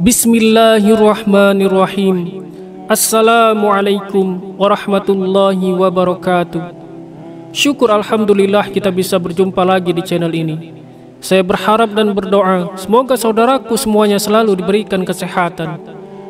Bismillahirrahmanirrahim. Assalamualaikum warahmatullahi wabarakatuh. Syukur alhamdulillah kita bisa berjumpa lagi di channel ini. Saya berharap dan berdoa semoga saudaraku semuanya selalu diberikan kesehatan,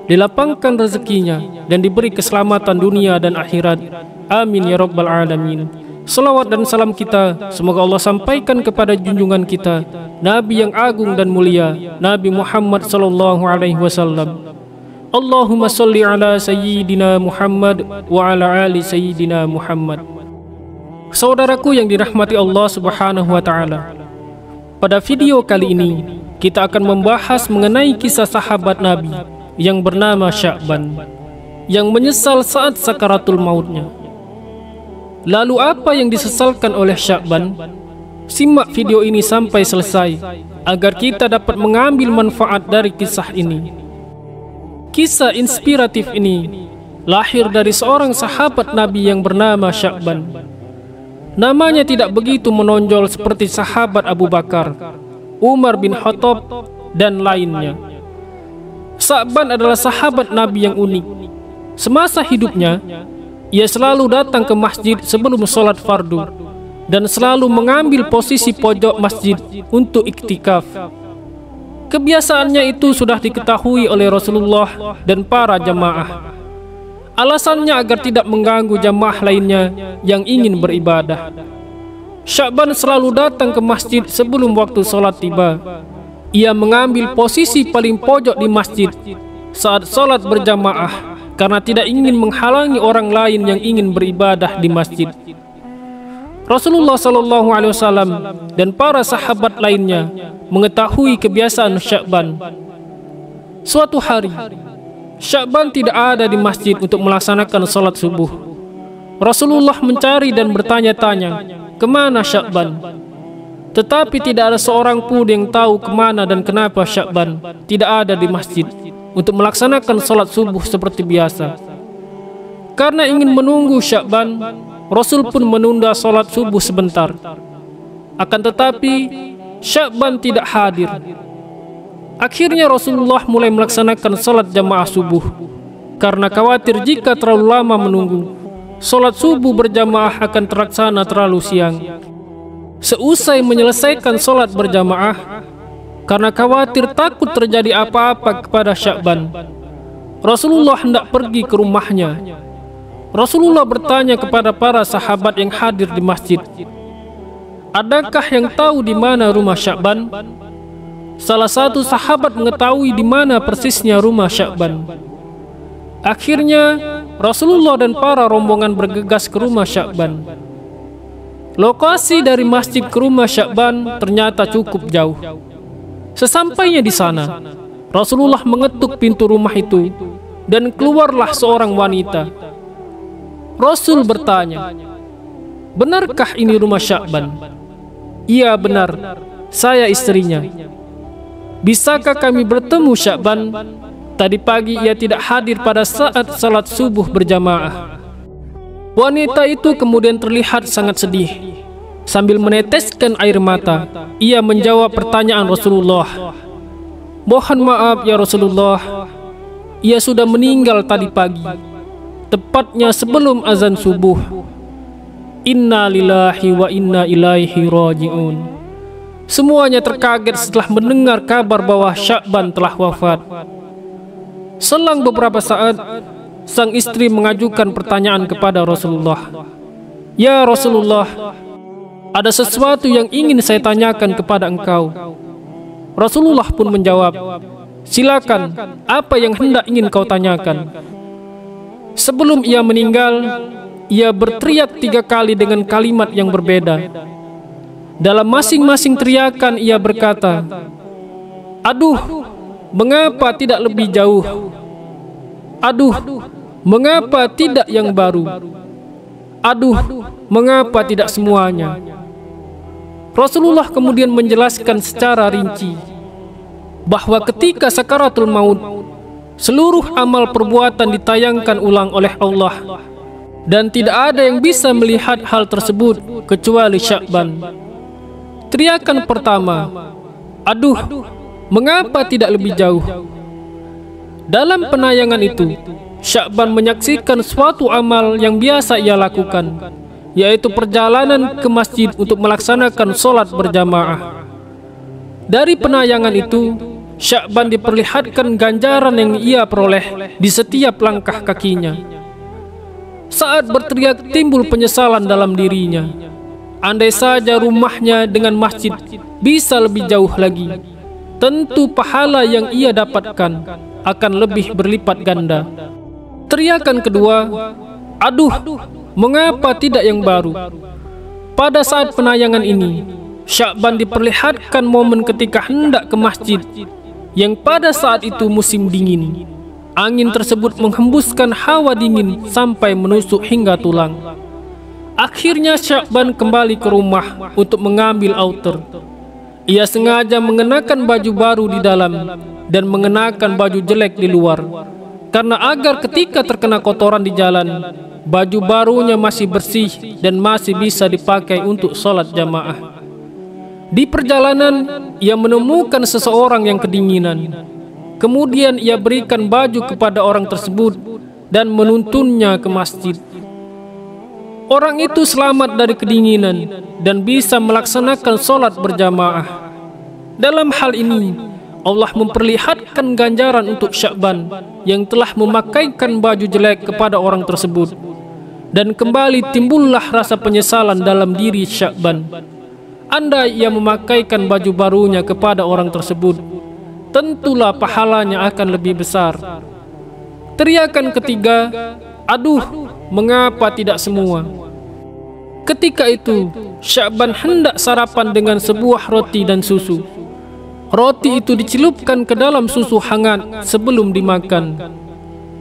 dilapangkan rezekinya, dan diberi keselamatan dunia dan akhirat. Amin ya rabbal alamin. Salawat dan salam kita semoga Allah sampaikan kepada junjungan kita, Nabi yang agung dan mulia, Nabi Muhammad sallallahu alaihi wasallam. Allahumma salli ala sayyidina Muhammad wa ala ali sayyidina Muhammad. Saudaraku yang dirahmati Allah subhanahu wa ta'ala, pada video kali ini kita akan membahas mengenai kisah sahabat Nabi yang bernama Sya'ban, yang menyesal saat sakaratul mautnya. Lalu apa yang disesalkan oleh Sya'ban? Simak video ini sampai selesai agar kita dapat mengambil manfaat dari kisah ini. Kisah inspiratif ini lahir dari seorang sahabat Nabi yang bernama Sya'ban. Namanya tidak begitu menonjol seperti sahabat Abu Bakar, Umar bin Khattab, dan lainnya. Sya'ban adalah sahabat Nabi yang unik. Semasa hidupnya, ia selalu datang ke masjid sebelum sholat fardu dan selalu mengambil posisi pojok masjid untuk iktikaf. Kebiasaannya itu sudah diketahui oleh Rasulullah dan para jamaah. Alasannya agar tidak mengganggu jamaah lainnya yang ingin beribadah. Sya'ban selalu datang ke masjid sebelum waktu sholat tiba. Ia mengambil posisi paling pojok di masjid saat sholat berjamaah karena tidak ingin menghalangi orang lain yang ingin beribadah di masjid. Rasulullah SAW dan para sahabat lainnya mengetahui kebiasaan Sya'ban. Suatu hari, Sya'ban tidak ada di masjid untuk melaksanakan sholat subuh. Rasulullah mencari dan bertanya-tanya, kemana Sya'ban? Tetapi tidak ada seorang pun yang tahu kemana dan kenapa Sya'ban tidak ada di masjid untuk melaksanakan sholat subuh seperti biasa. Karena ingin menunggu Sya'ban, Rasul pun menunda sholat subuh sebentar. Akan tetapi Sya'ban tidak hadir. Akhirnya Rasulullah mulai melaksanakan sholat jamaah subuh. Karena khawatir jika terlalu lama menunggu, sholat subuh berjamaah akan terlaksana terlalu siang. Seusai menyelesaikan sholat berjamaah, karena khawatir takut terjadi apa-apa kepada Sya'ban, Rasulullah hendak pergi ke rumahnya. Rasulullah bertanya kepada para sahabat yang hadir di masjid, adakah yang tahu di mana rumah Sya'ban? Salah satu sahabat mengetahui di mana persisnya rumah Sya'ban. Akhirnya Rasulullah dan para rombongan bergegas ke rumah Sya'ban. Lokasi dari masjid ke rumah Sya'ban ternyata cukup jauh. Sesampainya di sana, Rasulullah mengetuk pintu rumah itu dan keluarlah seorang wanita. Rasul bertanya, benarkah ini rumah Sya'ban? Iya benar, saya istrinya. Bisakah kami bertemu Sya'ban? Tadi pagi ia tidak hadir pada saat salat subuh berjamaah. Wanita itu kemudian terlihat sangat sedih. Sambil meneteskan air mata, ia menjawab pertanyaan Rasulullah. Mohon maaf ya Rasulullah, ia sudah meninggal tadi pagi, tepatnya sebelum azan subuh. Inna lillahi wa inna ilaihi raji'un. Semuanya terkaget setelah mendengar kabar bahwa Sya'ban telah wafat. Selang beberapa saat, sang istri mengajukan pertanyaan kepada Rasulullah. Ya Rasulullah, ada sesuatu yang ingin saya tanyakan kepada engkau. Rasulullah pun menjawab, silakan, apa yang hendak ingin kau tanyakan? Sebelum ia meninggal, ia berteriak 3 kali dengan kalimat yang berbeda. Dalam masing-masing teriakan ia berkata, aduh, mengapa tidak lebih jauh? Aduh, mengapa tidak yang baru? Aduh, mengapa tidak semuanya? Rasulullah kemudian menjelaskan secara rinci bahwa ketika sakaratul maut, seluruh amal perbuatan ditayangkan ulang oleh Allah dan tidak ada yang bisa melihat hal tersebut kecuali Sya'ban. Teriakan pertama, aduh, mengapa tidak lebih jauh? Dalam penayangan itu, Sya'ban menyaksikan suatu amal yang biasa ia lakukan, yaitu perjalanan ke masjid untuk melaksanakan sholat berjamaah. Dari penayangan itu, Sya'ban diperlihatkan ganjaran yang ia peroleh di setiap langkah kakinya. Saat berteriak timbul penyesalan dalam dirinya. Andai saja rumahnya dengan masjid bisa lebih jauh lagi, tentu pahala yang ia dapatkan akan lebih berlipat ganda. Teriakan kedua, aduh, mengapa tidak yang baru? Pada saat penayangan ini, Sya'ban diperlihatkan momen ketika hendak ke masjid, yang pada saat itu musim dingin. Angin tersebut menghembuskan hawa dingin sampai menusuk hingga tulang. Akhirnya Sya'ban kembali ke rumah untuk mengambil outer. Ia sengaja mengenakan baju baru di dalam dan mengenakan baju jelek di luar, karena agar ketika terkena kotoran di jalan, baju barunya masih bersih dan masih bisa dipakai untuk sholat jamaah. Di perjalanan, ia menemukan seseorang yang kedinginan. Kemudian ia berikan baju kepada orang tersebut dan menuntunnya ke masjid. Orang itu selamat dari kedinginan dan bisa melaksanakan sholat berjamaah. Dalam hal ini, Allah memperlihatkan ganjaran untuk Sya'ban yang telah memakaikan baju jelek kepada orang tersebut. Dan kembali timbullah rasa penyesalan dalam diri Sya'ban. Andai ia memakaikan baju barunya kepada orang tersebut, tentulah pahalanya akan lebih besar. Teriakan ketiga, aduh, mengapa tidak semua? Ketika itu, Sya'ban hendak sarapan dengan sebuah roti dan susu. Roti itu dicelupkan ke dalam susu hangat sebelum dimakan.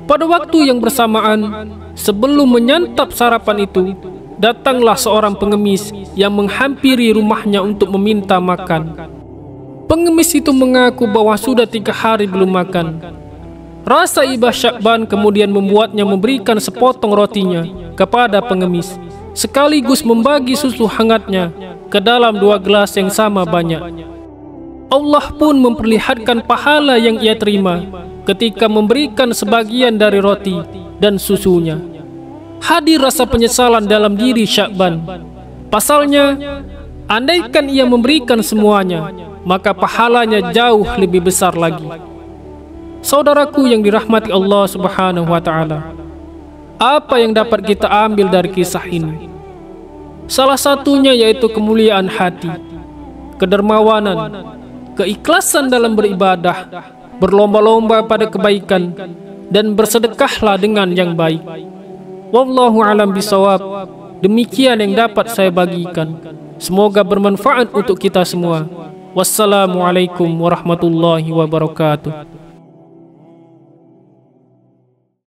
Pada waktu yang bersamaan, sebelum menyantap sarapan itu, datanglah seorang pengemis yang menghampiri rumahnya untuk meminta makan. Pengemis itu mengaku bahwa sudah 3 hari belum makan. Rasa iba Sya'ban kemudian membuatnya memberikan sepotong rotinya kepada pengemis, sekaligus membagi susu hangatnya ke dalam 2 gelas yang sama banyak. Allah pun memperlihatkan pahala yang ia terima ketika memberikan sebagian dari roti dan susunya. Hadir rasa penyesalan dalam diri Sya'ban. Pasalnya, andaikan ia memberikan semuanya, maka pahalanya jauh lebih besar lagi. Saudaraku yang dirahmati Allah Subhanahu wa Ta'ala, apa yang dapat kita ambil dari kisah ini? Salah satunya yaitu kemuliaan hati, kedermawanan, keikhlasan dalam beribadah, berlomba-lomba pada kebaikan, dan bersedekahlah dengan yang baik. Wallahu alam bisawab. Demikian yang dapat saya bagikan. Semoga bermanfaat untuk kita semua. Wassalamualaikum warahmatullahi wabarakatuh.